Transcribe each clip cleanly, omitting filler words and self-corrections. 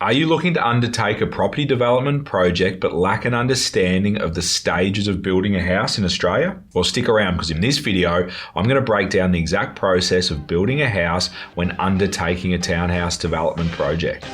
Are you looking to undertake a property development project but lack an understanding of the stages of building a house in Australia? Well, stick around because in this video, I'm going to break down the exact process of building a house when undertaking a townhouse development project.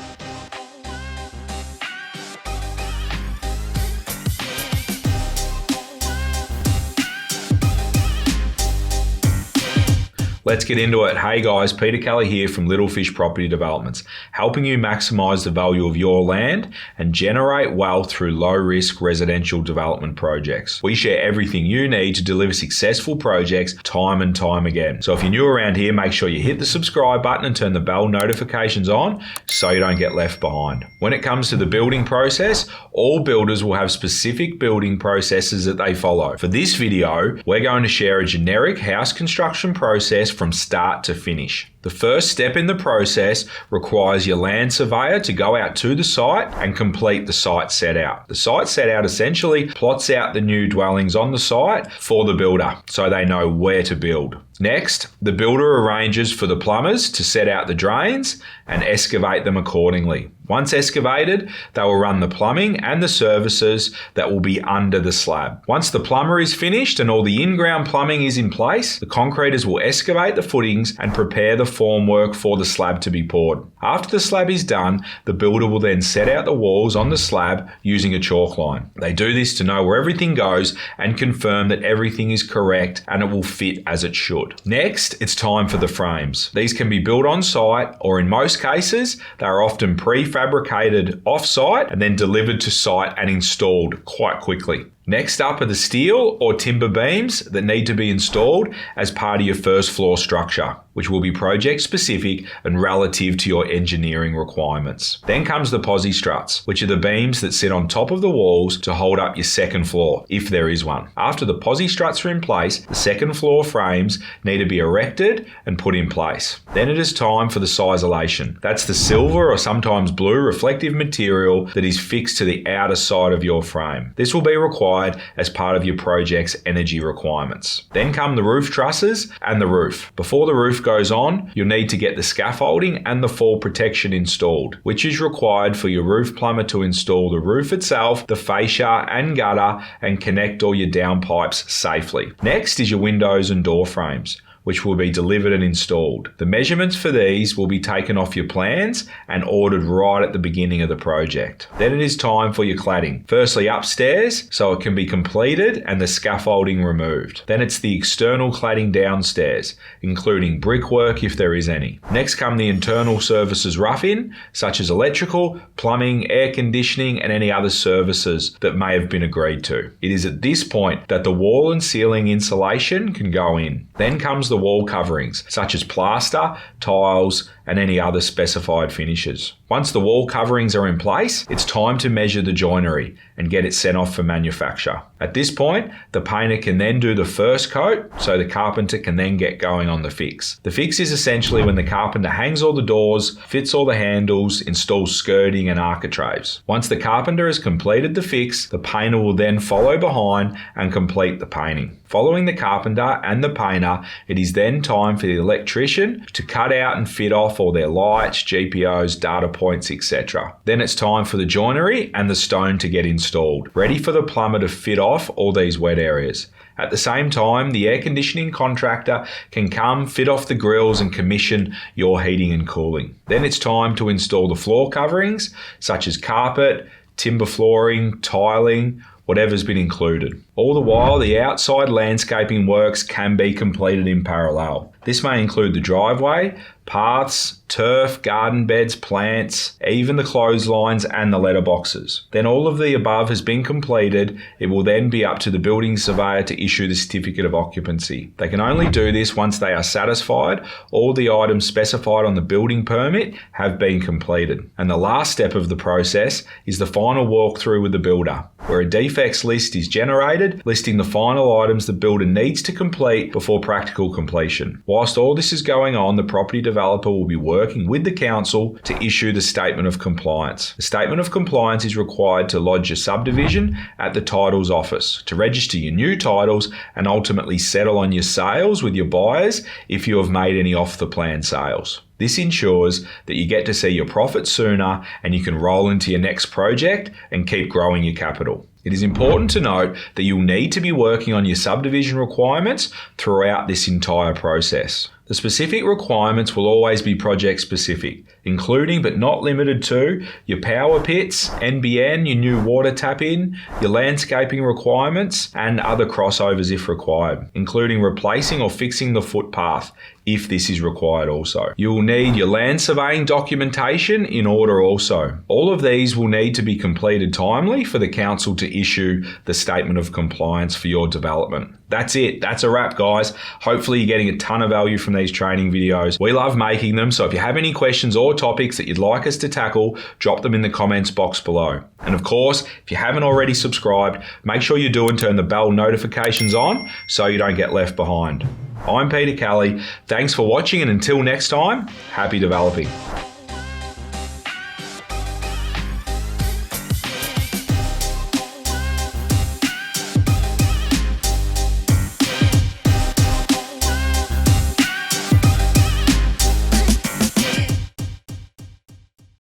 Let's get into it. Hey guys, Peter Kelly here from Little Fish Property Developments, helping you maximise the value of your land and generate wealth through low-risk residential development projects. We share everything you need to deliver successful projects time and time again. So if you're new around here, make sure you hit the subscribe button and turn the bell notifications on so you don't get left behind. When it comes to the building process, all builders will have specific building processes that they follow. For this video, we're going to share a generic house construction process from start to finish. The first step in the process requires your land surveyor to go out to the site and complete the site set out. The site set out essentially plots out the new dwellings on the site for the builder so they know where to build. Next, the builder arranges for the plumbers to set out the drains and excavate them accordingly. Once excavated, they will run the plumbing and the services that will be under the slab. Once the plumber is finished and all the in-ground plumbing is in place, the concreters will excavate the footings and prepare the formwork for the slab to be poured. After the slab is done, the builder will then set out the walls on the slab using a chalk line. They do this to know where everything goes and confirm that everything is correct and it will fit as it should. Next, it's time for the frames. These can be built on site, or in most cases, they are often prefabricated off-site and then delivered to site and installed quite quickly. Next up are the steel or timber beams that need to be installed as part of your first floor structure, which will be project specific and relative to your engineering requirements. Then comes the Posi struts, which are the beams that sit on top of the walls to hold up your second floor, if there is one. After the Posi struts are in place, the second floor frames need to be erected and put in place. Then it is time for the sisolation. That's the silver or sometimes blue reflective material that is fixed to the outer side of your frame. This will be required as part of your project's energy requirements. Then come the roof trusses and the roof. Before the roof goes on, you'll need to get the scaffolding and the fall protection installed, which is required for your roof plumber to install the roof itself, the fascia and gutter, and connect all your downpipes safely. Next is your windows and door frames, which will be delivered and installed. The measurements for these will be taken off your plans and ordered right at the beginning of the project. Then it is time for your cladding. Firstly upstairs, so it can be completed and the scaffolding removed. Then it's the external cladding downstairs, including brickwork if there is any. Next come the internal services rough-in, such as electrical, plumbing, air conditioning, and any other services that may have been agreed to. It is at this point that the wall and ceiling insulation can go in. Then comes the wall coverings, such as plaster, tiles, and any other specified finishes. Once the wall coverings are in place, it's time to measure the joinery and get it sent off for manufacture. At this point, the painter can then do the first coat, so the carpenter can then get going on the fix. The fix is essentially when the carpenter hangs all the doors, fits all the handles, installs skirting and architraves. Once the carpenter has completed the fix, the painter will then follow behind and complete the painting. Following the carpenter and the painter, it is then time for the electrician to cut out and fit off all their lights, GPOs, data points, etc. Then it's time for the joinery and the stone to get installed, ready for the plumber to fit off all these wet areas. At the same time, the air conditioning contractor can come, fit off the grills and commission your heating and cooling. Then it's time to install the floor coverings, such as carpet, timber flooring, tiling, whatever's been included. All the while, the outside landscaping works can be completed in parallel. This may include the driveway, paths, turf, garden beds, plants, even the clotheslines and the letterboxes. Then all of the above has been completed. It will then be up to the building surveyor to issue the certificate of occupancy. They can only do this once they are satisfied all the items specified on the building permit have been completed. And the last step of the process is the final walkthrough with the builder, where a defects list is generated, listing the final items the builder needs to complete before practical completion. Whilst all this is going on, the property developer will be working with the council to issue the statement of compliance. The statement of compliance is required to lodge your subdivision at the titles office, to register your new titles and ultimately settle on your sales with your buyers if you have made any off the plan sales. This ensures that you get to see your profit sooner and you can roll into your next project and keep growing your capital. It is important to note that you'll need to be working on your subdivision requirements throughout this entire process. The specific requirements will always be project specific, including but not limited to your power pits, NBN, your new water tap in, your landscaping requirements, and other crossovers if required, including replacing or fixing the footpath if this is required also. You will need your land surveying documentation in order also. All of these will need to be completed timely for the council to issue the statement of compliance for your development. That's it. That's a wrap, guys. Hopefully you're getting a ton of value from these training videos. We love making them, so if you have any questions or topics that you'd like us to tackle, drop them in the comments box below. And of course, if you haven't already subscribed, make sure you do and turn the bell notifications on so you don't get left behind. I'm Peter Kelly. Thanks for watching, and until next time, happy developing.